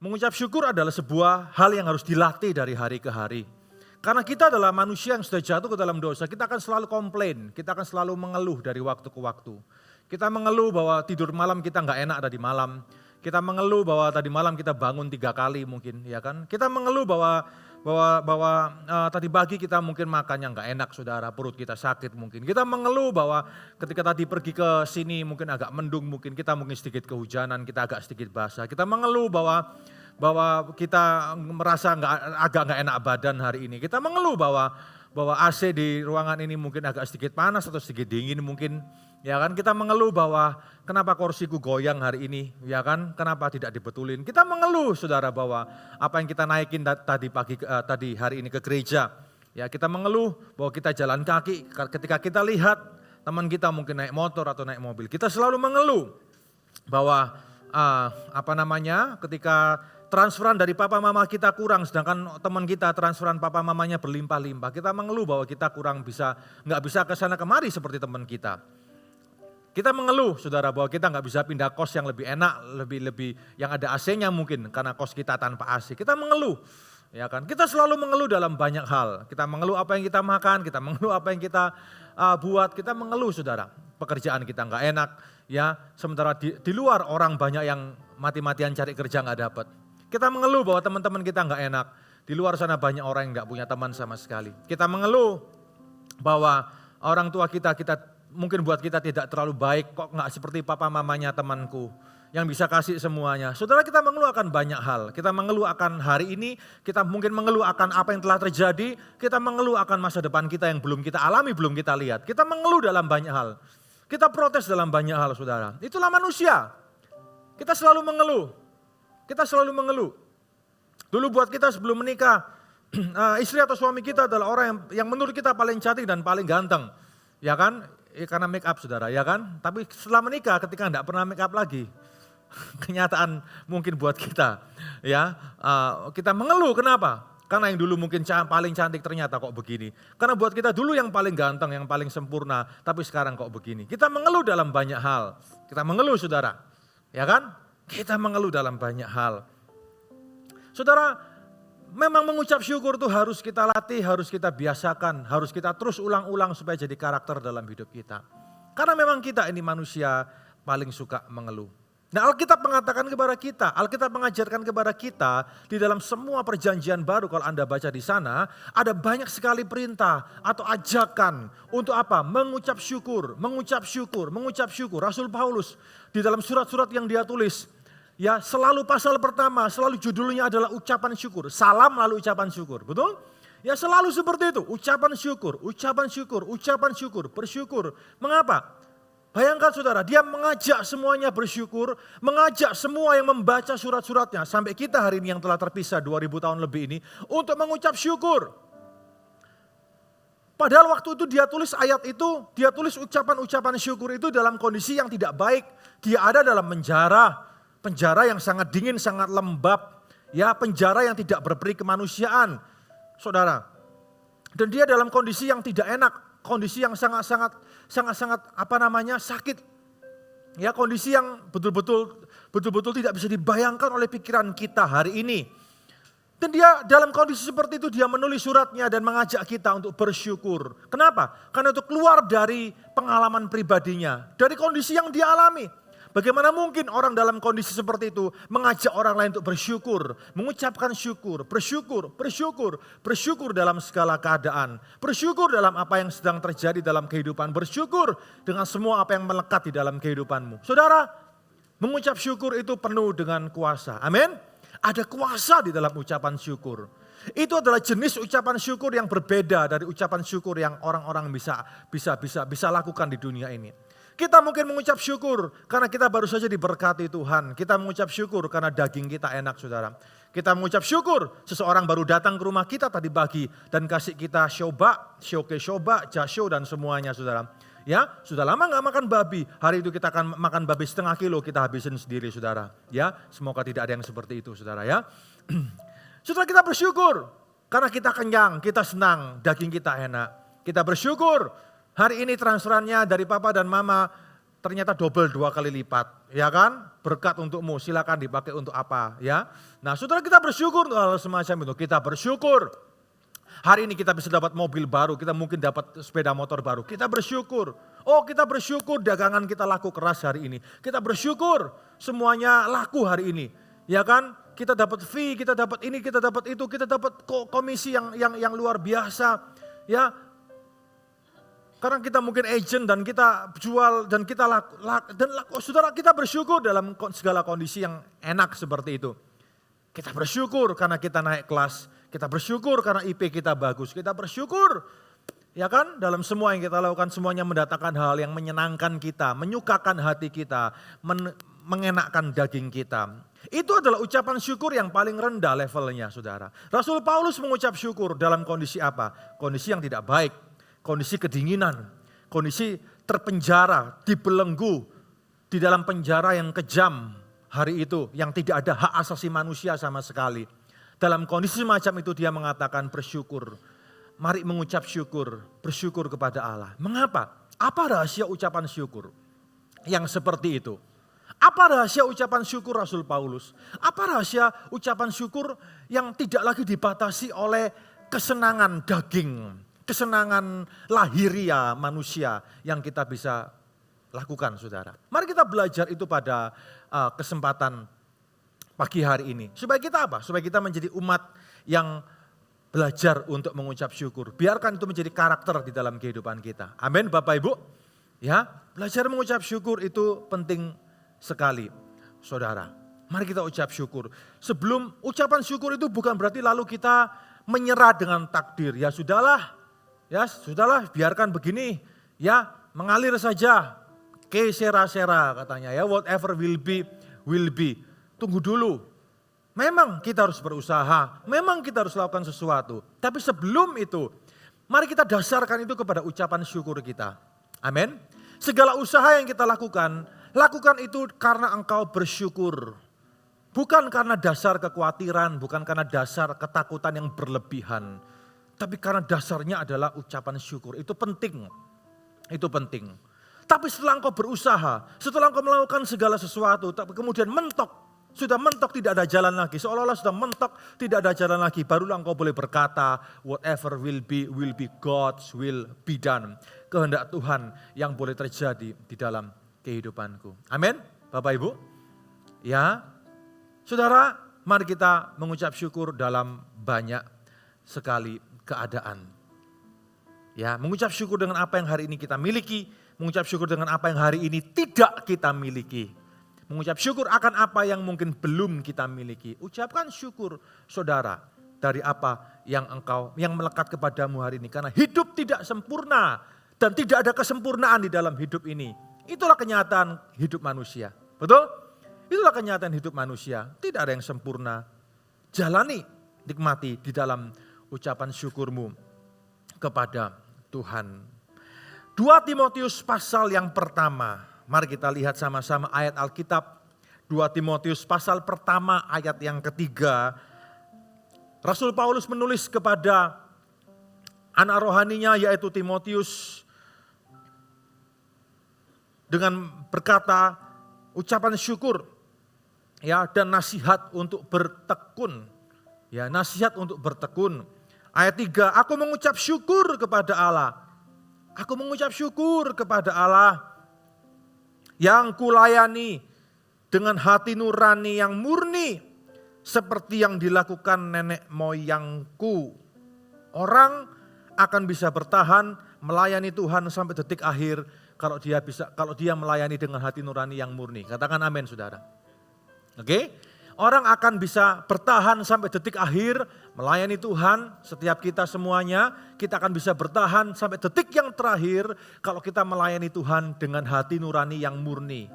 Mengucap syukur adalah sebuah hal yang harus dilatih dari hari ke hari. Karena kita adalah manusia yang sudah jatuh ke dalam dosa, kita akan selalu komplain, kita akan selalu mengeluh dari waktu ke waktu. Kita mengeluh bahwa tidur malam kita nggak enak tadi malam. Kita mengeluh bahwa tadi malam kita bangun 3 kali mungkin, ya kan? Kita mengeluh bahwa tadi pagi kita mungkin makannya nggak enak, saudara, perut kita sakit mungkin. Kita mengeluh bahwa ketika tadi pergi ke sini mungkin agak mendung, mungkin kita mungkin sedikit kehujanan, kita agak sedikit basah. Kita mengeluh bahwa kita merasa agak nggak enak badan hari ini. Kita mengeluh bahwa AC di ruangan ini mungkin agak sedikit panas atau sedikit dingin mungkin. Ya kan, kita mengeluh bahwa kenapa kursiku goyang hari ini, ya kan, kenapa tidak dibetulin. Kita mengeluh, saudara, bahwa apa yang kita naikin tadi hari ini ke gereja. Ya, kita mengeluh bahwa kita jalan kaki ketika kita lihat teman kita mungkin naik motor atau naik mobil. Kita selalu mengeluh bahwa ketika transferan dari papa mama kita kurang, sedangkan teman kita transferan papa mamanya berlimpah-limpah. Kita mengeluh bahwa kita nggak bisa ke sana kemari seperti teman kita. Kita mengeluh, saudara, bahwa kita nggak bisa pindah kos yang lebih enak, lebih yang ada AC-nya mungkin karena kos kita tanpa AC. Kita mengeluh, ya kan? Kita selalu mengeluh dalam banyak hal. Kita mengeluh apa yang kita makan, kita mengeluh apa yang kita buat, kita mengeluh, saudara. Pekerjaan kita nggak enak, ya. Sementara di luar orang banyak yang mati-matian cari kerja nggak dapat. Kita mengeluh bahwa teman-teman kita nggak enak. Di luar sana banyak orang yang nggak punya teman sama sekali. Kita mengeluh bahwa orang tua kita mungkin buat kita tidak terlalu baik, kok nggak seperti papa mamanya temanku yang bisa kasih semuanya. Saudara, kita mengeluh akan banyak hal. Kita mengeluh akan hari ini, kita mungkin mengeluh akan apa yang telah terjadi, kita mengeluh akan masa depan kita yang belum kita alami, belum kita lihat. Kita mengeluh dalam banyak hal. Kita protes dalam banyak hal, saudara. Itulah manusia. Kita selalu mengeluh. Kita selalu mengeluh. Dulu buat kita sebelum menikah, istri atau suami kita adalah orang yang menurut kita paling cantik dan paling ganteng. Ya kan? Karena make up, saudara, ya kan? Tapi setelah menikah ketika enggak pernah make up lagi, kenyataan mungkin buat kita, ya, kita mengeluh. Kenapa? Karena yang dulu mungkin paling cantik ternyata kok begini. Karena buat kita dulu yang paling ganteng, yang paling sempurna, tapi sekarang kok begini. Kita mengeluh dalam banyak hal. Kita mengeluh, saudara, ya kan? Kita mengeluh dalam banyak hal. Saudara, memang mengucap syukur itu harus kita latih, harus kita biasakan, harus kita terus ulang-ulang supaya jadi karakter dalam hidup kita. Karena memang kita ini manusia paling suka mengeluh. Nah, Alkitab mengatakan kepada kita, Alkitab mengajarkan kepada kita di dalam semua perjanjian baru, kalau Anda baca di sana, ada banyak sekali perintah atau ajakan untuk apa? Mengucap syukur, mengucap syukur, mengucap syukur. Rasul Paulus di dalam surat-surat yang dia tulis, ya, selalu pasal pertama, selalu judulnya adalah ucapan syukur. Salam lalu ucapan syukur, betul? Ya, selalu seperti itu, ucapan syukur, ucapan syukur, ucapan syukur, bersyukur. Mengapa? Bayangkan, saudara, dia mengajak semuanya bersyukur, mengajak semua yang membaca surat-suratnya, sampai kita hari ini yang telah terpisah 2000 tahun lebih ini, untuk mengucap syukur. Padahal waktu itu dia tulis ayat itu, dia tulis ucapan-ucapan syukur itu dalam kondisi yang tidak baik. Dia ada dalam penjara yang sangat dingin, sangat lembab, ya, penjara yang tidak berperi kemanusiaan, saudara. Dan dia dalam kondisi yang tidak enak, kondisi yang sangat sakit. Ya, kondisi yang betul-betul tidak bisa dibayangkan oleh pikiran kita hari ini. Dan dia dalam kondisi seperti itu dia menulis suratnya dan mengajak kita untuk bersyukur. Kenapa? Karena itu keluar dari pengalaman pribadinya, dari kondisi yang dia alami. Bagaimana mungkin orang dalam kondisi seperti itu mengajak orang lain untuk bersyukur, mengucapkan syukur, bersyukur dalam segala keadaan, bersyukur dalam apa yang sedang terjadi dalam kehidupan, bersyukur dengan semua apa yang melekat di dalam kehidupanmu. Saudara, mengucap syukur itu penuh dengan kuasa. Amin. Ada kuasa di dalam ucapan syukur. Itu adalah jenis ucapan syukur yang berbeda dari ucapan syukur yang orang-orang bisa lakukan di dunia ini. Kita mungkin mengucap syukur karena kita baru saja diberkati Tuhan. Kita mengucap syukur karena daging kita enak, saudara. Kita mengucap syukur seseorang baru datang ke rumah kita tadi pagi dan kasih kita shoba, jasho dan semuanya, saudara. Ya, sudah lama gak makan babi. Hari itu kita akan makan babi 0,5 kilo, kita habisin sendiri, saudara. Ya, semoga tidak ada yang seperti itu, saudara, ya. Saudara, kita bersyukur karena kita kenyang, kita senang, daging kita enak. Kita bersyukur hari ini transferannya dari papa dan mama ternyata double 2 kali lipat, ya kan? Berkat untukmu, silakan dipakai untuk apa, ya. Nah, saudara, kita bersyukur untuk hal semacam itu. Kita bersyukur. Hari ini kita bisa dapat mobil baru, kita mungkin dapat sepeda motor baru. Kita bersyukur. Oh, kita bersyukur dagangan kita laku keras hari ini. Kita bersyukur semuanya laku hari ini, ya kan? Kita dapat fee, kita dapat ini, kita dapat itu, kita dapat komisi yang luar biasa, ya. Karena kita mungkin agent dan kita jual dan kita saudara, kita bersyukur dalam segala kondisi yang enak seperti itu. Kita bersyukur karena kita naik kelas, kita bersyukur karena IP kita bagus, kita bersyukur, ya kan, dalam semua yang kita lakukan semuanya mendatangkan hal yang menyenangkan kita, menyukakan hati kita, mengenakkan daging kita. Itu adalah ucapan syukur yang paling rendah levelnya, saudara. Rasul Paulus mengucap syukur dalam kondisi apa? Kondisi yang tidak baik. Kondisi kedinginan, kondisi terpenjara, dibelenggu di dalam penjara yang kejam hari itu, yang tidak ada hak asasi manusia sama sekali. Dalam kondisi semacam itu dia mengatakan bersyukur. Mari mengucap syukur, bersyukur kepada Allah. Mengapa? Apa rahasia ucapan syukur yang seperti itu? Apa rahasia ucapan syukur Rasul Paulus? Apa rahasia ucapan syukur yang tidak lagi dibatasi oleh kesenangan daging? Kesenangan lahiria manusia yang kita bisa lakukan, saudara. Mari kita belajar itu pada kesempatan pagi hari ini. Supaya kita apa? Supaya kita menjadi umat yang belajar untuk mengucap syukur. Biarkan itu menjadi karakter di dalam kehidupan kita. Amin, Bapak Ibu. Ya, belajar mengucap syukur itu penting sekali, saudara. Mari kita ucap syukur. Sebelum ucapan syukur itu bukan berarti lalu kita menyerah dengan takdir. Ya sudahlah, biarkan begini, ya mengalir saja. Que sera-sera katanya, ya whatever will be, will be. Tunggu dulu. Memang kita harus berusaha, memang kita harus lakukan sesuatu. Tapi sebelum itu, mari kita dasarkan itu kepada ucapan syukur kita. Amin. Segala usaha yang kita lakukan itu karena engkau bersyukur. Bukan karena dasar kekhawatiran, bukan karena dasar ketakutan yang berlebihan. Tapi karena dasarnya adalah ucapan syukur. Itu penting. Itu penting. Tapi setelah engkau berusaha, setelah engkau melakukan segala sesuatu, tapi kemudian mentok. Sudah mentok, tidak ada jalan lagi. Seolah-olah sudah mentok, tidak ada jalan lagi. Barulah engkau boleh berkata, whatever will be God's will be done. Kehendak Tuhan yang boleh terjadi di dalam kehidupanku. Amin, Bapak Ibu. Ya, saudara, mari kita mengucap syukur dalam banyak sekali keadaan. Ya, mengucap syukur dengan apa yang hari ini kita miliki, mengucap syukur dengan apa yang hari ini tidak kita miliki. Mengucap syukur akan apa yang mungkin belum kita miliki. Ucapkan syukur, saudara, dari apa yang melekat kepadamu hari ini. Karena hidup tidak sempurna dan tidak ada kesempurnaan di dalam hidup ini. Itulah kenyataan hidup manusia. Betul? Itulah kenyataan hidup manusia. Tidak ada yang sempurna. Jalani, nikmati di dalam ucapan syukurmu kepada Tuhan. 2 Timotius pasal yang pertama. Mari kita lihat sama-sama ayat Alkitab. 2 Timotius pasal pertama ayat yang ketiga. Rasul Paulus menulis kepada anak rohaninya yaitu Timotius. Dengan berkata ucapan syukur. Ya, dan nasihat untuk bertekun. Ya, nasihat untuk bertekun. Ayat 3, aku mengucap syukur kepada Allah. Aku mengucap syukur kepada Allah yang kulayani dengan hati nurani yang murni seperti yang dilakukan nenek moyangku. Orang akan bisa bertahan melayani Tuhan sampai detik akhir kalau dia melayani dengan hati nurani yang murni. Katakan amin, saudara. Oke? Orang akan bisa bertahan sampai detik akhir melayani Tuhan. Setiap kita semuanya, kita akan bisa bertahan sampai detik yang terakhir kalau kita melayani Tuhan dengan hati nurani yang murni.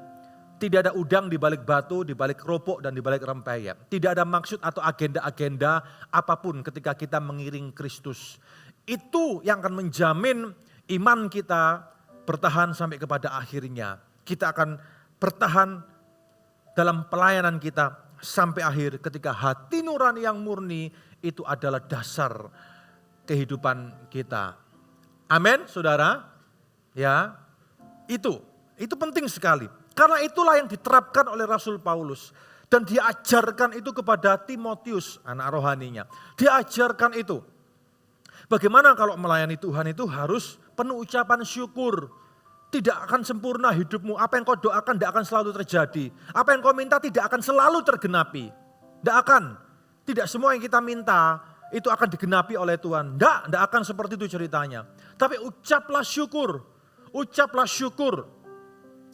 Tidak ada udang di balik batu, di balik keropok dan di balik rempeyek. Tidak ada maksud atau agenda-agenda apapun ketika kita mengiring Kristus. Itu yang akan menjamin iman kita bertahan sampai kepada akhirnya. Kita akan bertahan dalam pelayanan kita sampai akhir ketika hati nurani yang murni itu adalah dasar kehidupan kita. Amin, saudara. Ya, itu Itu penting sekali. Karena itulah yang diterapkan oleh Rasul Paulus. Dan dia ajarkan itu kepada Timotius, anak rohaninya. Dia ajarkan itu. Bagaimana kalau melayani Tuhan itu harus penuh ucapan syukur. Tidak akan sempurna hidupmu. Apa yang kau doakan tidak akan selalu terjadi. Apa yang kau minta tidak akan selalu tergenapi. Tidak akan. Tidak semua yang kita minta itu akan digenapi oleh Tuhan. Tidak akan seperti itu ceritanya. Tapi ucaplah syukur. Ucaplah syukur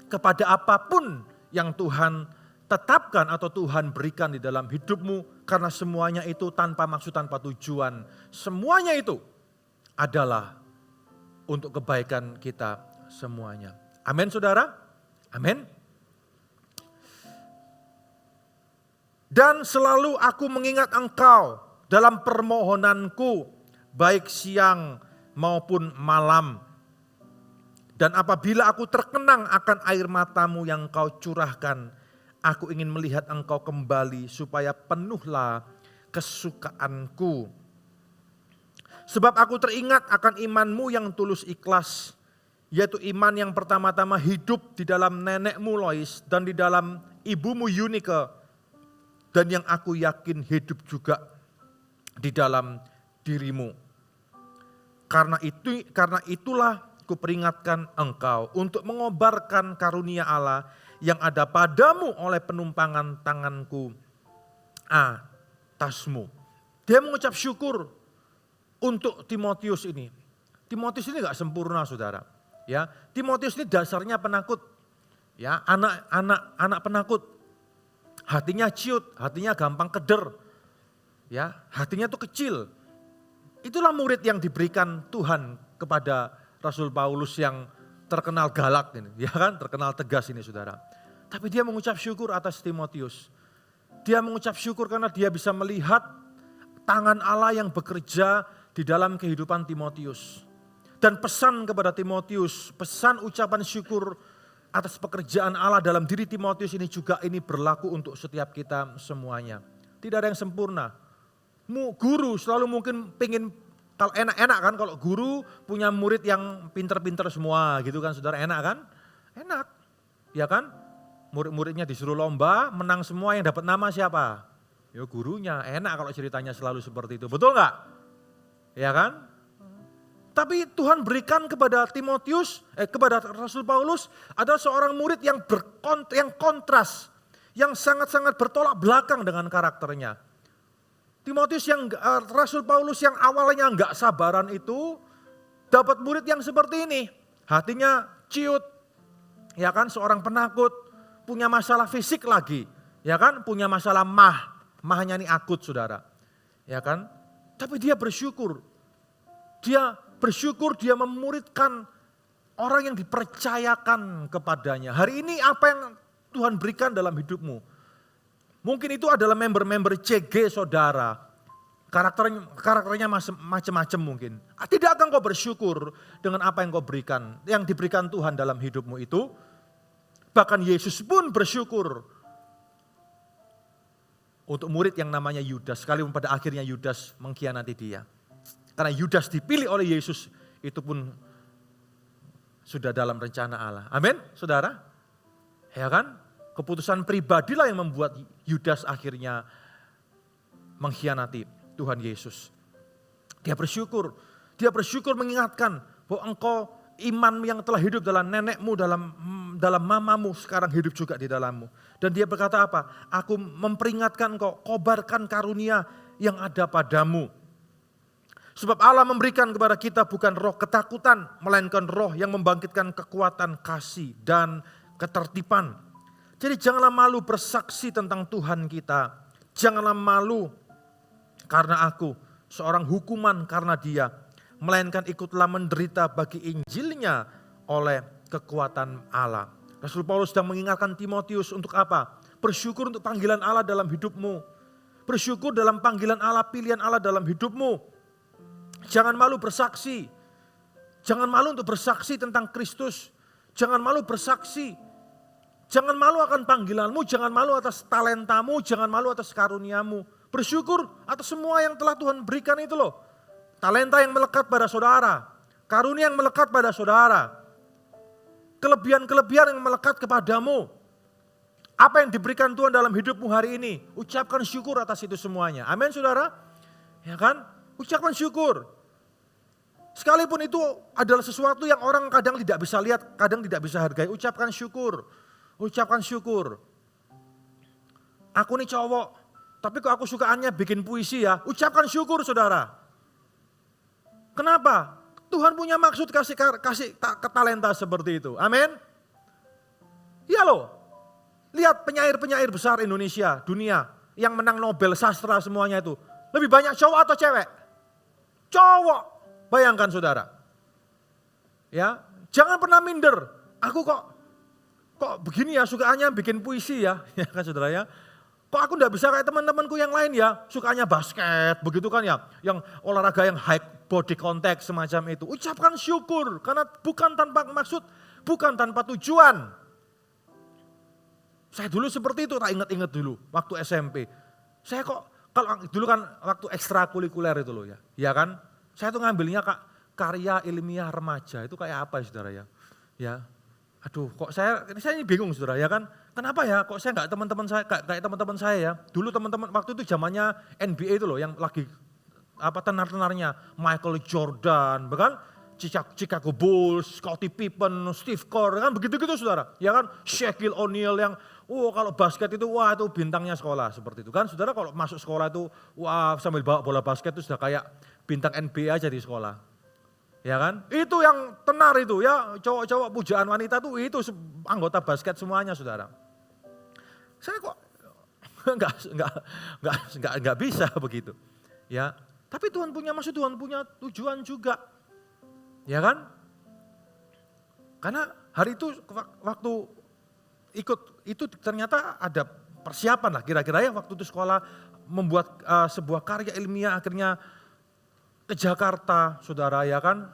kepada apapun yang Tuhan tetapkan atau Tuhan berikan di dalam hidupmu. Karena semuanya itu tanpa maksud, tanpa tujuan. Semuanya itu adalah untuk kebaikan kita semuanya. Amin saudara? Amin. Dan selalu aku mengingat engkau dalam permohonanku, baik siang maupun malam. Dan apabila aku terkenang akan air matamu yang kau curahkan, aku ingin melihat engkau kembali supaya penuhlah kesukaanku. Sebab aku teringat akan imanmu yang tulus ikhlas, yaitu iman yang pertama-tama hidup di dalam nenekmu Lois dan di dalam ibumu Eunike, dan yang aku yakin hidup juga di dalam dirimu. Karena itulah kuperingatkan engkau untuk mengobarkan karunia Allah yang ada padamu oleh penumpangan tanganku atasmu. Dia mengucap syukur untuk Timotius ini. Timotius ini gak sempurna saudara. Ya, Timotius ini dasarnya penakut. Ya, anak penakut. Hatinya ciut, hatinya gampang keder. Ya, hatinya tuh kecil. Itulah murid yang diberikan Tuhan kepada Rasul Paulus yang terkenal galak ini, ya kan, terkenal tegas ini saudara. Tapi dia mengucap syukur atas Timotius. Dia mengucap syukur karena dia bisa melihat tangan Allah yang bekerja di dalam kehidupan Timotius. Dan pesan kepada Timotius, pesan ucapan syukur atas pekerjaan Allah dalam diri Timotius ini juga ini berlaku untuk setiap kita semuanya. Tidak ada yang sempurna. Guru selalu mungkin pengen, kalau enak-enak kan kalau guru punya murid yang pinter-pinter semua gitu kan saudara, enak kan? Enak, ya kan? Murid-muridnya disuruh lomba, menang semua, yang dapat nama siapa? Ya gurunya, enak kalau ceritanya selalu seperti itu, betul nggak? Ya kan? Tapi Tuhan berikan kepada Timotius, kepada Rasul Paulus ada seorang murid yang kontras, yang sangat-sangat bertolak belakang dengan karakternya. Timotius Rasul Paulus yang awalnya enggak sabaran itu dapat murid yang seperti ini. Hatinya ciut, ya kan, seorang penakut, punya masalah fisik lagi, ya kan, punya masalah mahnya ini akut saudara. Ya kan? Tapi dia bersyukur. Dia memuridkan orang yang dipercayakan kepadanya. Hari ini apa yang Tuhan berikan dalam hidupmu? Mungkin itu adalah member-member CG saudara. Karakternya macam-macam mungkin. Tidak akan kau bersyukur dengan apa yang kau berikan. Yang diberikan Tuhan dalam hidupmu itu. Bahkan Yesus pun bersyukur. Untuk murid yang namanya Yudas. Sekalipun pada akhirnya Yudas mengkhianati dia. Karena Yudas dipilih oleh Yesus. Itu pun sudah dalam rencana Allah. Amin saudara. Ya kan? Keputusan pribadilah yang membuat Yudas akhirnya mengkhianati Tuhan Yesus. Dia bersyukur mengingatkan bahwa engkau iman yang telah hidup dalam nenekmu, dalam mamamu sekarang hidup juga di dalammu. Dan dia berkata apa? Aku memperingatkan engkau, kobarkan karunia yang ada padamu. Sebab Allah memberikan kepada kita bukan roh ketakutan, melainkan roh yang membangkitkan kekuatan, kasih dan ketertiban. Jadi janganlah malu bersaksi tentang Tuhan kita. Janganlah malu karena aku, seorang hukuman karena dia. Melainkan ikutlah menderita bagi Injilnya oleh kekuatan Allah. Rasul Paulus sedang mengingatkan Timotius untuk apa? Bersyukur untuk panggilan Allah dalam hidupmu. Bersyukur dalam panggilan Allah, pilihan Allah dalam hidupmu. Jangan malu bersaksi. Jangan malu untuk bersaksi tentang Kristus. Jangan malu bersaksi. Jangan malu akan panggilanmu, jangan malu atas talentamu, jangan malu atas karuniamu. Bersyukur atas semua yang telah Tuhan berikan itu loh. Talenta yang melekat pada saudara, karunia yang melekat pada saudara, kelebihan-kelebihan yang melekat kepadamu. Apa yang diberikan Tuhan dalam hidupmu hari ini, ucapkan syukur atas itu semuanya. Amin saudara? Ya kan? Ucapkan syukur. Sekalipun itu adalah sesuatu yang orang kadang tidak bisa lihat, kadang tidak bisa hargai. Ucapkan syukur. Ucapkan syukur. Aku nih cowok, tapi kok aku sukaannya bikin puisi ya. Ucapkan syukur saudara. Kenapa? Tuhan punya maksud kasih talenta seperti itu. Amin. Iya loh. Lihat penyair-penyair besar Indonesia, dunia yang menang Nobel sastra semuanya itu. Lebih banyak cowok atau cewek? Cowok. Bayangkan saudara. Ya, jangan pernah minder. Aku kok begini ya, sukaannya bikin puisi ya. Ya kan saudara ya. Kok aku enggak bisa kayak teman-temanku yang lain ya, sukanya basket, begitu kan ya. Yang olahraga yang high body contact semacam itu. Ucapkan syukur karena bukan tanpa maksud, bukan tanpa tujuan. Saya dulu seperti itu, tak ingat-ingat dulu waktu SMP. Saya kok, kalau dulu kan waktu ekstrakurikuler itu loh ya. Ya kan, saya tuh ngambilnya karya ilmiah remaja, itu kayak apa ya saudara ya. Ya, aduh kok saya ini bingung saudara ya kan. Kenapa ya kok saya kayak teman-teman saya ya. Dulu teman-teman waktu itu zamannya NBA itu loh yang lagi tenar-tenarnya. Michael Jordan, bahkan Chicago Bulls, Scottie Pippen, Steve Kerr, kan begitu-gitu saudara. Ya kan, Shaquille O'Neal yang kalau basket itu itu bintangnya sekolah seperti itu kan. Saudara kalau masuk sekolah itu sambil bawa bola basket itu sudah kayak bintang NBA aja di sekolah. Ya kan? Itu yang tenar itu ya, cowok-cowok pujaan wanita tuh itu anggota basket semuanya saudara. Saya kok enggak bisa begitu. Ya, tapi Tuhan punya maksud, Tuhan punya tujuan juga. Ya kan? Karena hari itu waktu ikut itu ternyata ada persiapan lah kira-kira ya waktu itu sekolah membuat sebuah karya ilmiah akhirnya ke Jakarta saudara ya kan.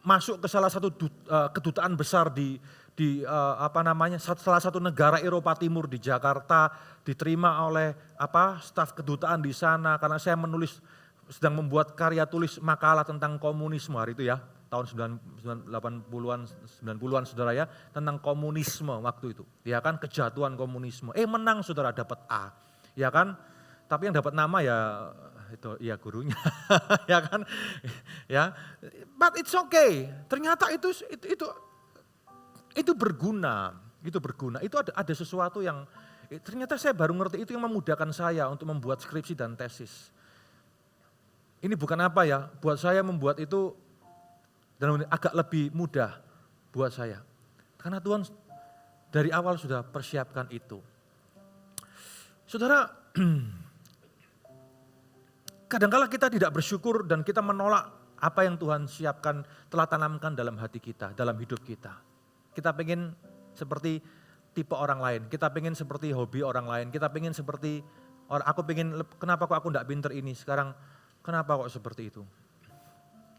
Masuk ke salah satu kedutaan besar di salah satu negara Eropa Timur di Jakarta, diterima oleh staf kedutaan di sana karena saya sedang membuat karya tulis makalah tentang komunisme hari itu ya, tahun 90-an saudara ya, tentang komunisme waktu itu. Ya kan, kejatuhan komunisme. Menang saudara, dapat A. Ya kan? Tapi yang dapat nama ya itu ya gurunya. Ya kan? Ya. But it's okay. Ternyata itu berguna, itu berguna. Itu ada sesuatu yang ternyata saya baru ngerti, itu yang memudahkan saya untuk membuat skripsi dan tesis. Ini bukan apa ya, buat saya membuat itu dan agak lebih mudah buat saya. Karena Tuhan dari awal sudah persiapkan itu. Saudara, kadangkala kita tidak bersyukur dan kita menolak apa yang Tuhan siapkan, telah tanamkan dalam hati kita, dalam hidup kita. Kita pengen seperti tipe orang lain, kita pengen seperti hobi orang lain, kita pengen seperti aku pengen, kenapa kok aku enggak pinter ini, sekarang kenapa kok seperti itu.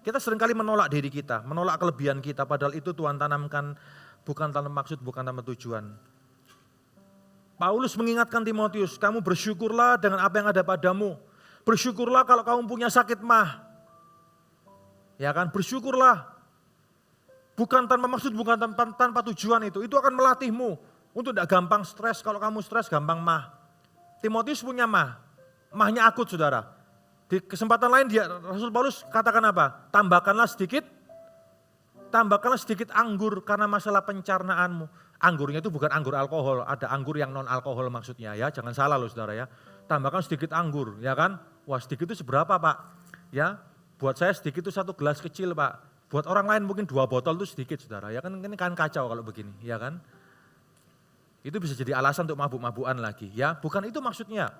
Kita seringkali menolak diri kita, menolak kelebihan kita, padahal itu Tuhan tanamkan bukan tanpa maksud, bukan tanpa tujuan. Paulus mengingatkan Timotius, kamu bersyukurlah dengan apa yang ada padamu. Bersyukurlah kalau kamu punya sakit mah. Ya kan, bersyukurlah. Bukan tanpa maksud, bukan tanpa tujuan itu. Itu akan melatihmu untuk tidak gampang stres. Kalau kamu stres gampang mah. Timotius punya mah. Mahnya akut saudara. Di kesempatan lain Rasul Paulus katakan apa? Tambahkanlah sedikit anggur karena masalah pencernaanmu. Anggurnya itu bukan anggur alkohol, ada anggur yang non alkohol maksudnya ya. Jangan salah loh saudara ya. Tambahkan sedikit anggur ya kan. Wah sedikit itu seberapa Pak? Ya, buat saya sedikit itu 1 gelas kecil Pak. Buat orang lain mungkin 2 botol itu sedikit saudara. Ya kan, ini kan kacau kalau begini ya kan. Itu bisa jadi alasan untuk mabuk-mabukan lagi ya. Bukan itu maksudnya.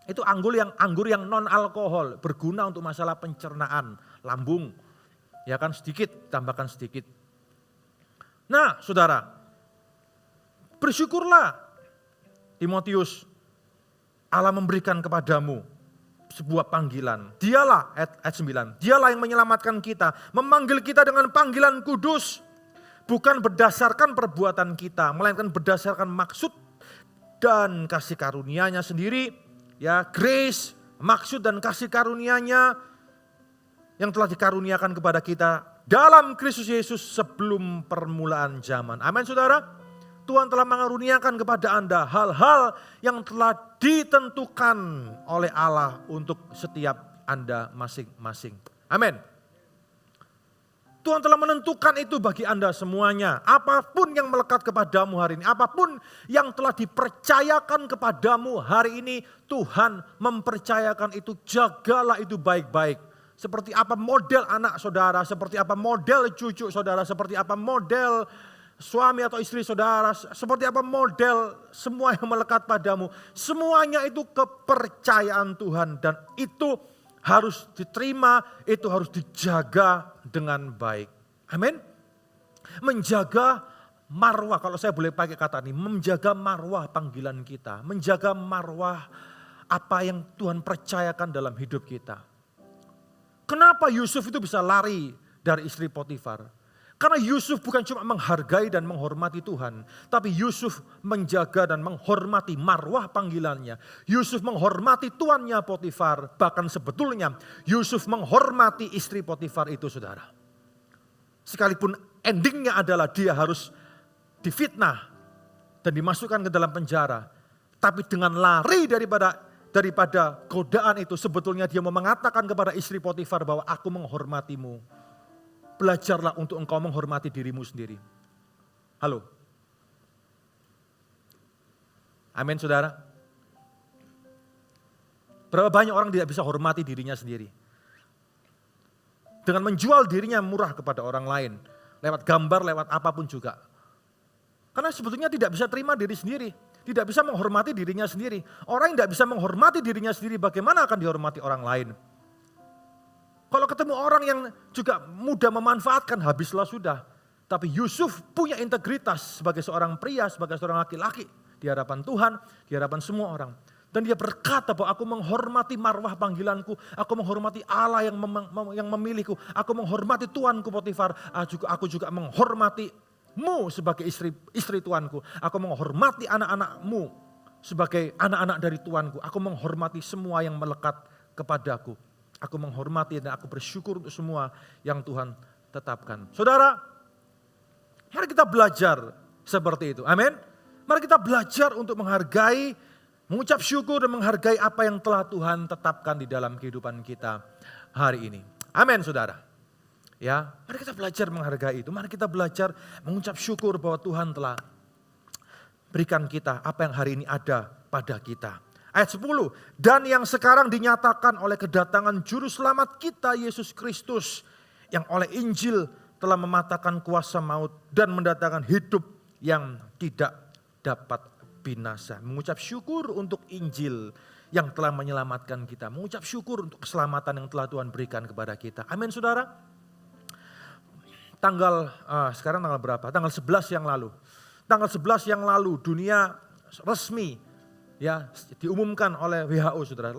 Itu anggur yang non alkohol, berguna untuk masalah pencernaan lambung. Ya kan, sedikit, tambahkan sedikit. Nah saudara, bersyukurlah Timotius, Allah memberikan kepadamu sebuah panggilan. Dialah, ayat 9, dialah yang menyelamatkan kita, memanggil kita dengan panggilan kudus. Bukan berdasarkan perbuatan kita, melainkan berdasarkan maksud dan kasih karunia-Nya sendiri. Ya, grace, maksud dan kasih karunia-Nya yang telah dikaruniakan kepada kita dalam Kristus Yesus sebelum permulaan zaman. Amin saudara. Tuhan telah mengaruniakan kepada Anda hal-hal yang telah ditentukan oleh Allah untuk setiap Anda masing-masing. Amin. Tuhan telah menentukan itu bagi Anda semuanya. Apapun yang melekat kepadamu hari ini, apapun yang telah dipercayakan kepadamu hari ini, Tuhan mempercayakan itu, jagalah itu baik-baik. Seperti apa model anak saudara, seperti apa model cucu saudara, seperti apa model suami atau istri saudara, seperti apa model semua yang melekat padamu. Semuanya itu kepercayaan Tuhan dan itu harus diterima, itu harus dijaga dengan baik. Amin. Menjaga marwah, kalau saya boleh pakai kata ini, menjaga marwah panggilan kita. Menjaga marwah apa yang Tuhan percayakan dalam hidup kita. Kenapa Yusuf itu bisa lari dari istri Potifar? Karena Yusuf bukan cuma menghargai dan menghormati Tuhan, tapi Yusuf menjaga dan menghormati marwah panggilannya. Yusuf menghormati tuannya Potifar, bahkan sebetulnya Yusuf menghormati istri Potifar itu saudara. Sekalipun endingnya adalah dia harus difitnah dan dimasukkan ke dalam penjara. Tapi dengan lari daripada godaan itu, sebetulnya dia mau mengatakan kepada istri Potifar bahwa aku menghormatimu. Belajarlah untuk engkau menghormati dirimu sendiri. Halo. Amin saudara. Berapa banyak orang tidak bisa hormati dirinya sendiri. Dengan menjual dirinya murah kepada orang lain. Lewat gambar, lewat apapun juga. Karena sebetulnya tidak bisa terima diri sendiri. Tidak bisa menghormati dirinya sendiri. Orang yang tidak bisa menghormati dirinya sendiri, bagaimana akan dihormati orang lain? Kalau ketemu orang yang juga mudah memanfaatkan, habislah sudah. Tapi Yusuf punya integritas sebagai seorang pria, sebagai seorang laki-laki. Di hadapan Tuhan, di hadapan semua orang. Dan dia berkata bahwa aku menghormati marwah panggilanku. Aku menghormati Allah yang memilihku. Aku menghormati Tuanku Potifar. Aku juga menghormatimu sebagai istri Tuanku. Aku menghormati anak-anakmu sebagai anak-anak dari Tuanku. Aku menghormati semua yang melekat kepadaku. Aku menghormati dan aku bersyukur untuk semua yang Tuhan tetapkan. Saudara, mari kita belajar seperti itu. Amin. Mari kita belajar untuk menghargai, mengucap syukur dan menghargai apa yang telah Tuhan tetapkan di dalam kehidupan kita hari ini. Amin saudara. Ya, mari kita belajar menghargai itu. Mari kita belajar mengucap syukur bahwa Tuhan telah berikan kita apa yang hari ini ada pada kita. Ayat 10, dan yang sekarang dinyatakan oleh kedatangan Juru Selamat kita Yesus Kristus, yang oleh Injil telah mematahkan kuasa maut dan mendatangkan hidup yang tidak dapat binasa. Mengucap syukur untuk Injil yang telah menyelamatkan kita. Mengucap syukur untuk keselamatan yang telah Tuhan berikan kepada kita. Amin saudara. Sekarang tanggal berapa? Tanggal 11 yang lalu. Tanggal 11 yang lalu dunia resmi ya diumumkan oleh WHO saudara,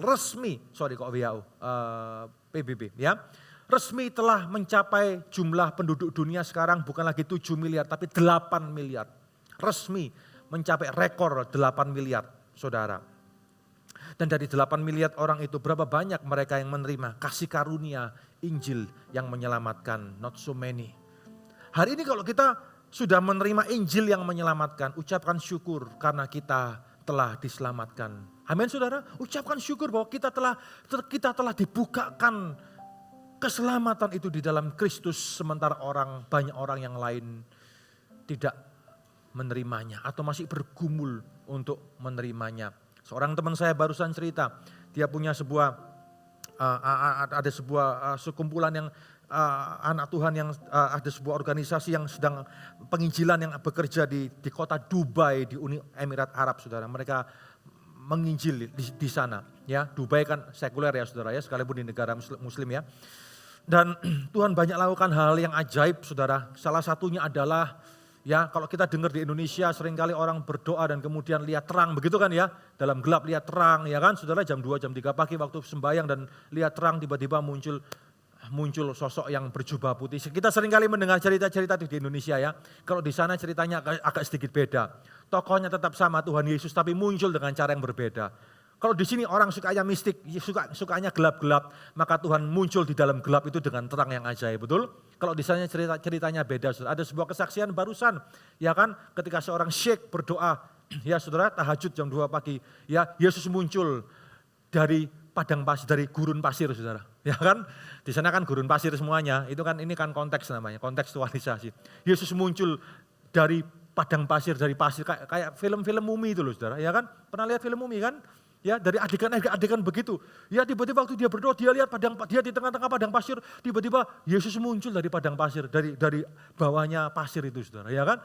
PBB ya, resmi telah mencapai jumlah penduduk dunia sekarang bukan lagi 7 miliar tapi 8 miliar. Resmi mencapai rekor 8 miliar saudara. Dan dari 8 miliar orang itu berapa banyak mereka yang menerima kasih karunia Injil yang menyelamatkan? Not so many. Hari ini kalau kita sudah menerima Injil yang menyelamatkan, ucapkan syukur karena kita telah diselamatkan. Amin saudara, ucapkan syukur bahwa kita telah dibukakan keselamatan itu di dalam Kristus, sementara banyak orang yang lain tidak menerimanya atau masih bergumul untuk menerimanya. Seorang teman saya barusan cerita, dia punya ada sebuah sekumpulan yang anak Tuhan yang ada sebuah organisasi yang sedang penginjilan yang bekerja di kota Dubai di Uni Emirat Arab saudara. Mereka menginjil di sana ya. Dubai kan sekuler ya saudara ya, sekalipun di negara muslim ya. Dan Tuhan banyak lakukan hal yang ajaib saudara. Salah satunya adalah ya, kalau kita dengar di Indonesia seringkali orang berdoa dan kemudian lihat terang begitu kan ya. Dalam gelap lihat terang ya kan saudara, jam 2 jam 3 pagi waktu sembahyang dan lihat terang tiba-tiba muncul sosok yang berjubah putih. Kita seringkali mendengar cerita-cerita di Indonesia ya. Kalau di sana ceritanya agak sedikit beda. Tokohnya tetap sama Tuhan Yesus tapi muncul dengan cara yang berbeda. Kalau di sini orang sukanya mistik, sukanya gelap-gelap, maka Tuhan muncul di dalam gelap itu dengan terang yang ajaib, betul? Kalau di sana ceritanya beda, saudara. Ada sebuah kesaksian barusan, ya kan, ketika seorang syekh berdoa, ya saudara, tahajud jam 2 pagi, ya Yesus muncul dari padang pasir, dari gurun pasir, saudara. Ya kan, di sana kan gurun pasir semuanya, itu kan ini kan konteks namanya, kontekstualisasi. Yesus muncul dari padang pasir, dari pasir, kayak film-film Mumi itu loh, saudara. Ya kan, pernah lihat film Mumi kan? Ya, dari adegan begitu. Ya, tiba-tiba waktu dia berdoa, dia lihat dia di tengah-tengah padang pasir, tiba-tiba Yesus muncul dari padang pasir, dari bawahnya pasir itu, saudara. Ya kan?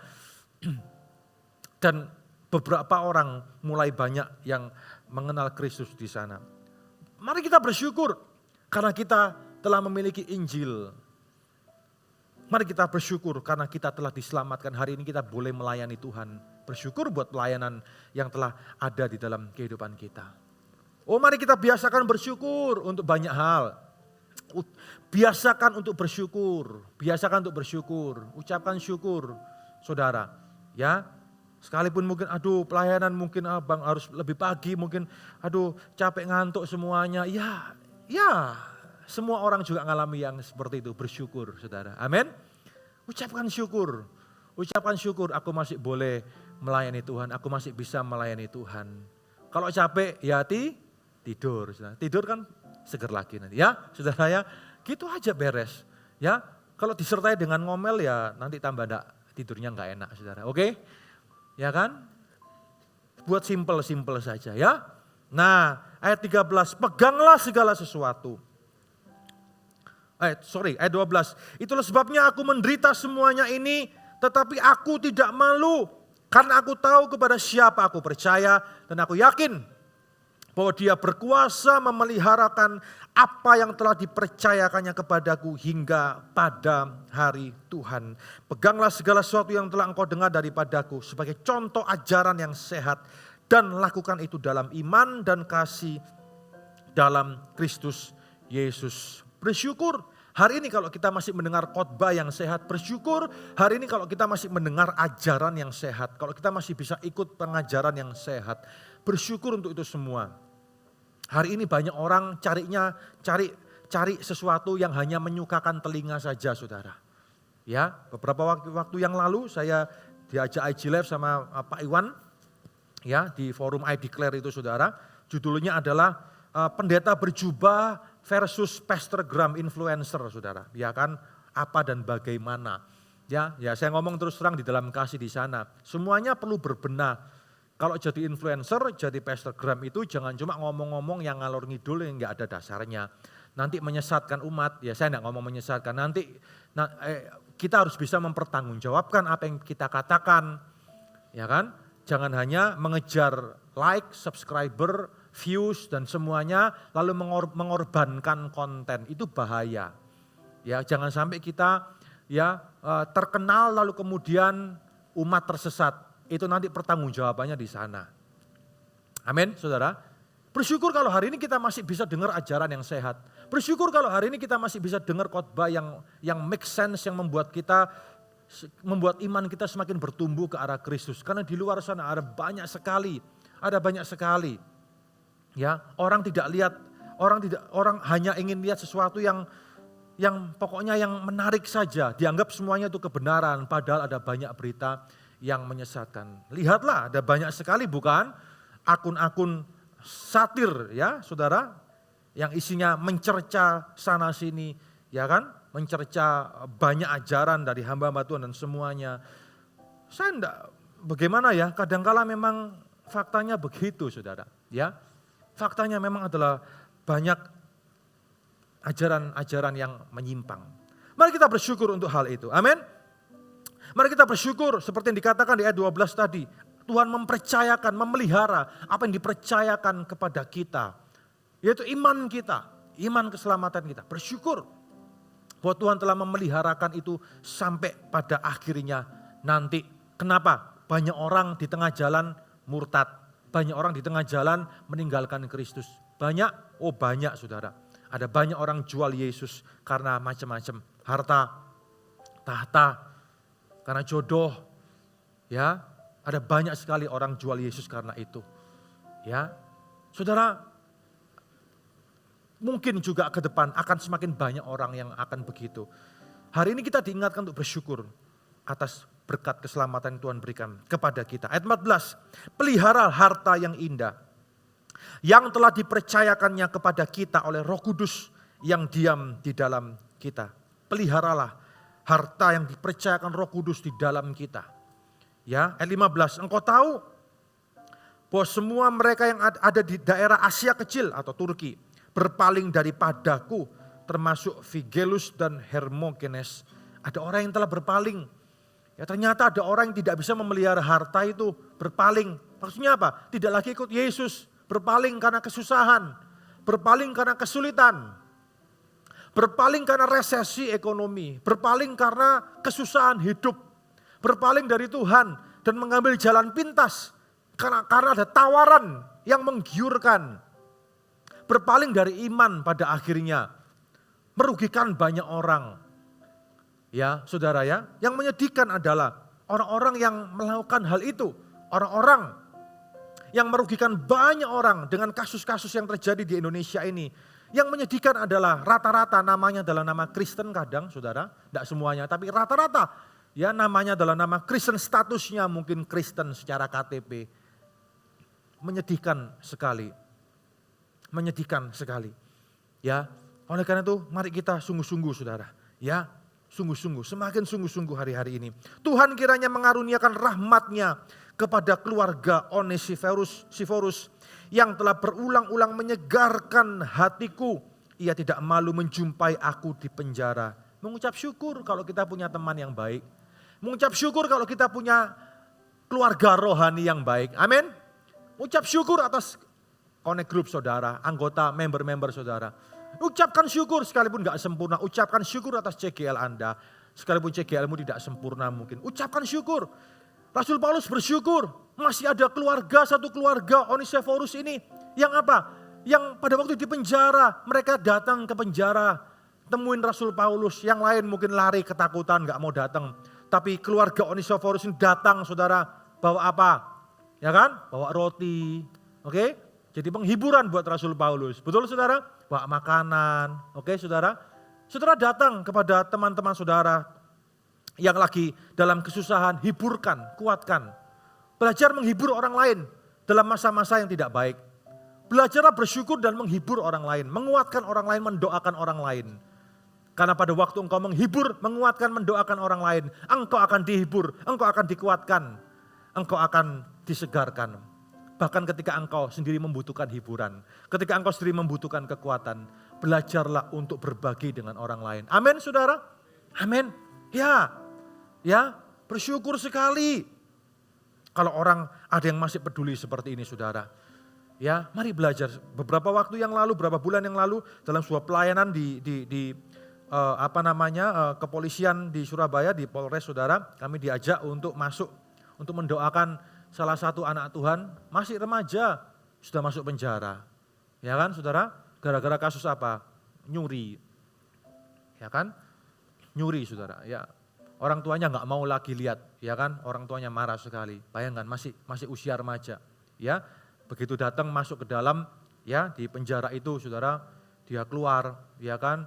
Dan beberapa orang mulai banyak yang mengenal Kristus di sana. Mari kita bersyukur karena kita telah memiliki Injil. Mari kita bersyukur karena kita telah diselamatkan. Hari ini kita boleh melayani Tuhan. Bersyukur buat pelayanan yang telah ada di dalam kehidupan kita. Oh, mari kita biasakan bersyukur untuk banyak hal. Biasakan untuk bersyukur. Biasakan untuk bersyukur. Ucapkan syukur, saudara. Ya, sekalipun mungkin pelayanan mungkin abang harus lebih pagi, mungkin capek ngantuk semuanya. Ya, semua orang juga ngalami yang seperti itu, bersyukur, saudara. Amin. Ucapkan syukur. Ucapkan syukur, aku masih boleh melayani Tuhan, aku masih bisa melayani Tuhan. Kalau capek ya tidur. Saudara. Tidur kan seger lagi nanti ya, saudara ya. Gitu aja beres. Ya, kalau disertai dengan ngomel ya nanti tambah tidurnya enggak enak, saudara. Oke? Ya kan? Buat simple saja ya. Nah, ayat 13, peganglah segala sesuatu. Ayat 12. Itulah sebabnya aku menderita semuanya ini, tetapi aku tidak malu. Karena aku tahu kepada siapa aku percaya dan aku yakin bahwa dia berkuasa memeliharakan apa yang telah dipercayakannya kepadaku hingga pada hari Tuhan. Peganglah segala sesuatu yang telah engkau dengar daripadaku sebagai contoh ajaran yang sehat dan lakukan itu dalam iman dan kasih dalam Kristus Yesus. Bersyukur. Hari ini kalau kita masih mendengar khotbah yang sehat, bersyukur. Hari ini kalau kita masih mendengar ajaran yang sehat, kalau kita masih bisa ikut pengajaran yang sehat, bersyukur untuk itu semua. Hari ini banyak orang cari sesuatu yang hanya menyukakan telinga saja, saudara. Ya, beberapa waktu yang lalu saya diajak IG Live sama Pak Iwan, ya di forum I Declare itu, saudara. Judulnya adalah pendeta berjubah versus Pastor Graham influencer, saudara. Ya kan, apa dan bagaimana. Ya saya ngomong terus terang di dalam kasih di sana. Semuanya perlu berbenah. Kalau jadi influencer, jadi Pastor Graham itu jangan cuma ngomong-ngomong yang ngalor ngidul yang nggak ada dasarnya. Nanti menyesatkan umat, ya saya nggak ngomong menyesatkan. Nanti kita harus bisa mempertanggungjawabkan apa yang kita katakan. Ya kan, jangan hanya mengejar like, subscriber, views dan semuanya lalu mengorbankan konten, itu bahaya. Ya, jangan sampai kita terkenal lalu kemudian umat tersesat. Itu nanti pertanggungjawabannya di sana. Amin, saudara. Bersyukur kalau hari ini kita masih bisa dengar ajaran yang sehat. Bersyukur kalau hari ini kita masih bisa dengar khotbah yang make sense, yang membuat iman kita semakin bertumbuh ke arah Kristus. Karena di luar sana ada banyak sekali. Ya, orang tidak lihat, orang hanya ingin lihat sesuatu yang pokoknya yang menarik saja, dianggap semuanya itu kebenaran, padahal ada banyak berita yang menyesatkan. Lihatlah, ada banyak sekali bukan akun-akun satir ya, saudara, yang isinya mencerca sana sini, ya kan, mencerca banyak ajaran dari hamba-hamba Tuhan dan semuanya. Saya enggak, bagaimana ya, kadangkala memang faktanya begitu, saudara, ya. Faktanya memang adalah banyak ajaran-ajaran yang menyimpang. Mari kita bersyukur untuk hal itu. Amin. Mari kita bersyukur seperti yang dikatakan di ayat 12 tadi. Tuhan mempercayakan, memelihara apa yang dipercayakan kepada kita. Yaitu iman kita, iman keselamatan kita. Bersyukur bahwa Tuhan telah memeliharakan itu sampai pada akhirnya nanti. Kenapa? Banyak orang di tengah jalan murtad. Banyak orang di tengah jalan meninggalkan Kristus. Banyak, banyak, saudara. Ada banyak orang jual Yesus karena macam-macam. Harta, tahta, karena jodoh. Ya, ada banyak sekali orang jual Yesus karena itu. Ya, Saudara, mungkin juga ke depan akan semakin banyak orang yang akan begitu. Hari ini kita diingatkan untuk bersyukur atas berkat keselamatan yang Tuhan berikan kepada kita. Ayat 14, pelihara harta yang indah yang telah dipercayakannya kepada kita oleh Roh Kudus yang diam di dalam kita. Peliharalah harta yang dipercayakan Roh Kudus di dalam kita. Ya, ayat 15, engkau tahu bahwa semua mereka yang ada di daerah Asia Kecil atau Turki berpaling daripadaku, termasuk Figelus dan Hermogenes. Ada orang yang telah berpaling. Ya, ternyata ada orang yang tidak bisa memelihara harta itu, berpaling. Maksudnya apa? Tidak lagi ikut Yesus, berpaling karena kesusahan, berpaling karena kesulitan, berpaling karena resesi ekonomi, berpaling karena kesusahan hidup, berpaling dari Tuhan dan mengambil jalan pintas karena ada tawaran yang menggiurkan, berpaling dari iman pada akhirnya merugikan banyak orang. Ya, saudara ya, yang menyedihkan adalah orang-orang yang melakukan hal itu, orang-orang yang merugikan banyak orang dengan kasus-kasus yang terjadi di Indonesia ini. Yang menyedihkan adalah rata-rata namanya adalah nama Kristen kadang, saudara, tidak semuanya, tapi rata-rata ya namanya adalah nama Kristen, statusnya mungkin Kristen secara KTP. Menyedihkan sekali, menyedihkan sekali. Ya, oleh karena itu mari kita sungguh-sungguh, saudara, ya. Sungguh-sungguh, semakin sungguh-sungguh hari-hari ini. Tuhan kiranya mengaruniakan rahmat-Nya kepada keluarga Onesiforus yang telah berulang-ulang menyegarkan hatiku. Ia tidak malu menjumpai aku di penjara. Mengucap syukur kalau kita punya teman yang baik. Mengucap syukur kalau kita punya keluarga rohani yang baik. Amin. Ucap syukur atas connect group saudara, anggota, member-member saudara. Ucapkan syukur sekalipun gak sempurna. Ucapkan syukur atas CGL Anda. Sekalipun CGL-mu tidak sempurna mungkin. Ucapkan syukur. Rasul Paulus bersyukur. Masih ada keluarga, satu keluarga Onesiforus ini. Yang apa? Yang pada waktu di penjara. Mereka datang ke penjara. Temuin Rasul Paulus. Yang lain mungkin lari ketakutan gak mau datang. Tapi keluarga Onesiforus ini datang, saudara. Bawa apa? Ya kan? Bawa roti. Oke? Jadi penghiburan buat Rasul Paulus. Betul saudara? Bawa makanan. Oke saudara? Saudara datang kepada teman-teman saudara yang lagi dalam kesusahan. Hiburkan, kuatkan. Belajar menghibur orang lain dalam masa-masa yang tidak baik. Belajarlah bersyukur dan menghibur orang lain. Menguatkan orang lain, mendoakan orang lain. Karena pada waktu engkau menghibur, menguatkan, mendoakan orang lain. Engkau akan dihibur, engkau akan dikuatkan. Engkau akan disegarkan. Bahkan ketika engkau sendiri membutuhkan hiburan. Ketika engkau sendiri membutuhkan kekuatan. Belajarlah untuk berbagi dengan orang lain. Amin saudara? Amin. Ya. Ya, bersyukur sekali. Kalau orang ada yang masih peduli seperti ini saudara. Ya, mari belajar. Beberapa waktu yang lalu, beberapa bulan yang lalu. Dalam sebuah pelayanan di kepolisian di Surabaya, di Polres saudara. Kami diajak untuk masuk. Untuk mendoakan salah satu anak Tuhan masih remaja sudah masuk penjara. Ya kan saudara? Gara-gara kasus apa? Nyuri. Ya kan? Nyuri saudara. Ya. Orang tuanya nggak mau lagi lihat. Ya kan? Orang tuanya marah sekali. Bayangkan masih usia remaja. Ya. Begitu datang masuk ke dalam ya di penjara itu saudara. Dia keluar. Ya kan?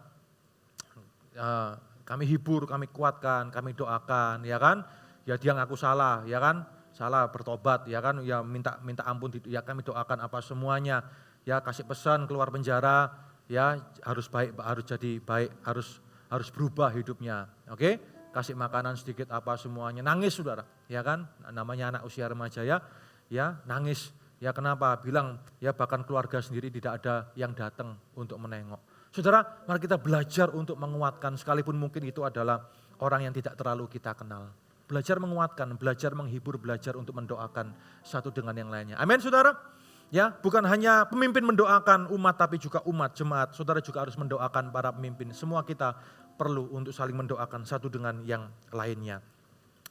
Kami hibur, kami kuatkan, kami doakan. Ya kan? Ya dia ngaku salah. Ya kan? Salah bertobat ya kan, ya minta ampun, ya kami doakan apa semuanya, ya kasih pesan keluar penjara, ya harus baik, harus jadi baik, harus berubah hidupnya, oke? Kasih makanan sedikit apa semuanya, nangis saudara, ya kan, namanya anak usia remaja ya nangis, ya kenapa? Bilang ya bahkan keluarga sendiri tidak ada yang datang untuk menengok. Saudara, mari kita belajar untuk menguatkan sekalipun mungkin itu adalah orang yang tidak terlalu kita kenal. Belajar menguatkan, belajar menghibur, belajar untuk mendoakan satu dengan yang lainnya. Amin saudara? Ya, bukan hanya pemimpin mendoakan umat tapi juga umat, jemaat. Saudara juga harus mendoakan para pemimpin. Semua kita perlu untuk saling mendoakan satu dengan yang lainnya.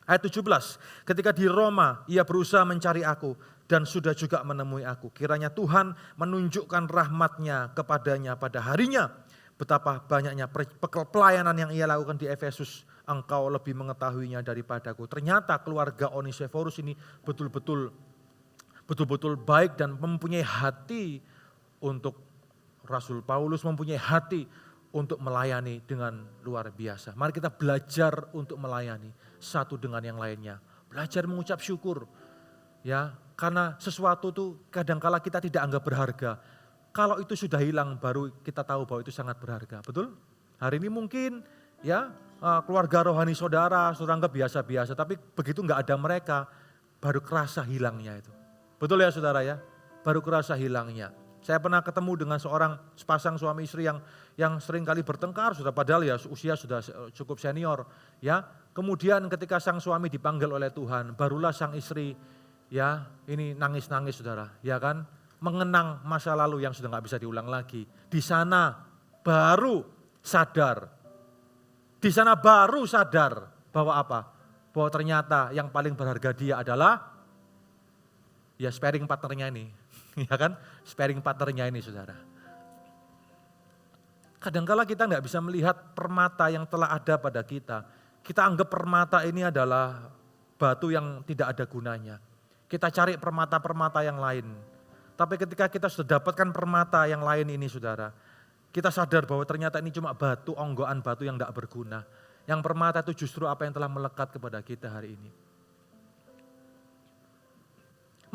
Ayat 17, ketika di Roma ia berusaha mencari aku dan sudah juga menemui aku. Kiranya Tuhan menunjukkan rahmat-Nya kepadanya pada harinya. Betapa banyaknya pelayanan yang ia lakukan di Efesus. Engkau lebih mengetahuinya daripadaku. Ternyata keluarga Onesiforus ini betul-betul baik dan mempunyai hati untuk Rasul Paulus mempunyai hati untuk melayani dengan luar biasa. Mari kita belajar untuk melayani satu dengan yang lainnya. Belajar mengucap syukur. Ya, karena sesuatu itu kadangkala kita tidak anggap berharga. Kalau itu sudah hilang baru kita tahu bahwa itu sangat berharga. Betul? Hari ini mungkin ya keluarga rohani saudara anggap biasa-biasa. Tapi begitu enggak ada mereka baru kerasa hilangnya itu. Betul ya saudara ya? Baru kerasa hilangnya. Saya pernah ketemu dengan sepasang suami istri yang sering kali bertengkar, sudah padahal ya usia sudah cukup senior. Ya, kemudian ketika sang suami dipanggil oleh Tuhan, barulah sang istri ya ini nangis-nangis saudara, ya kan? Mengenang masa lalu yang sudah nggak bisa diulang lagi. Di sana baru sadar. Di sana baru sadar bahwa apa? Bahwa ternyata yang paling berharga dia adalah ya sparring partnernya ini. Ya kan? Sparring partnernya ini saudara. Kadangkala kita nggak bisa melihat permata yang telah ada pada kita. Kita anggap permata ini adalah batu yang tidak ada gunanya. Kita cari permata-permata yang lain. Tapi ketika kita sudah dapatkan permata yang lain ini saudara, kita sadar bahwa ternyata ini cuma batu, onggoan batu yang tidak berguna. Yang permata itu justru apa yang telah melekat kepada kita hari ini.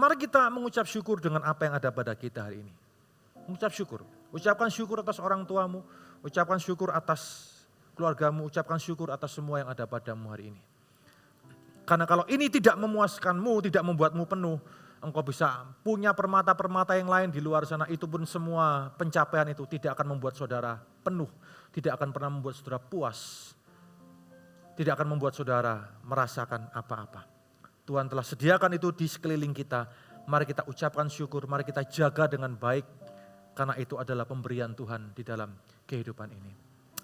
Mari kita mengucap syukur dengan apa yang ada pada kita hari ini. Mengucap syukur. Ucapkan syukur atas orang tuamu, ucapkan syukur atas keluargamu, ucapkan syukur atas semua yang ada padamu hari ini. Karena kalau ini tidak memuaskanmu, tidak membuatmu penuh, engkau bisa punya permata-permata yang lain di luar sana, itu pun semua pencapaian itu tidak akan membuat saudara penuh, tidak akan pernah membuat saudara puas, tidak akan membuat saudara merasakan apa-apa. Tuhan telah sediakan itu di sekeliling kita, mari kita ucapkan syukur, mari kita jaga dengan baik, karena itu adalah pemberian Tuhan di dalam kehidupan ini.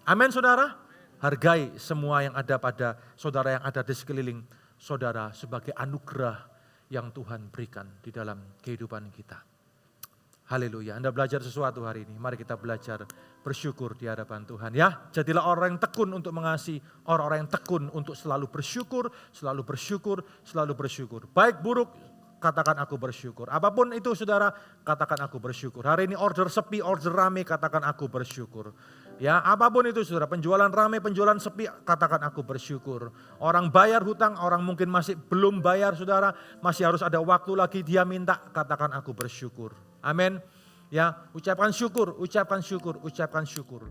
Amin saudara, hargai semua yang ada pada saudara yang ada di sekeliling saudara sebagai anugerah yang Tuhan berikan di dalam kehidupan kita. Haleluya. Anda belajar sesuatu hari ini. Mari kita belajar bersyukur di hadapan Tuhan ya. Jadilah orang yang tekun untuk mengasihi, orang-orang yang tekun untuk selalu bersyukur, selalu bersyukur, selalu bersyukur. Baik buruk, katakan aku bersyukur. Apapun itu saudara, katakan aku bersyukur. Hari ini order sepi, order rame, katakan aku bersyukur. Ya, apapun itu saudara, penjualan rame, penjualan sepi, katakan aku bersyukur. Orang bayar hutang, orang mungkin masih belum bayar saudara, masih harus ada waktu lagi dia minta, katakan aku bersyukur. Amin. Ya, ucapkan syukur, ucapkan syukur, ucapkan syukur.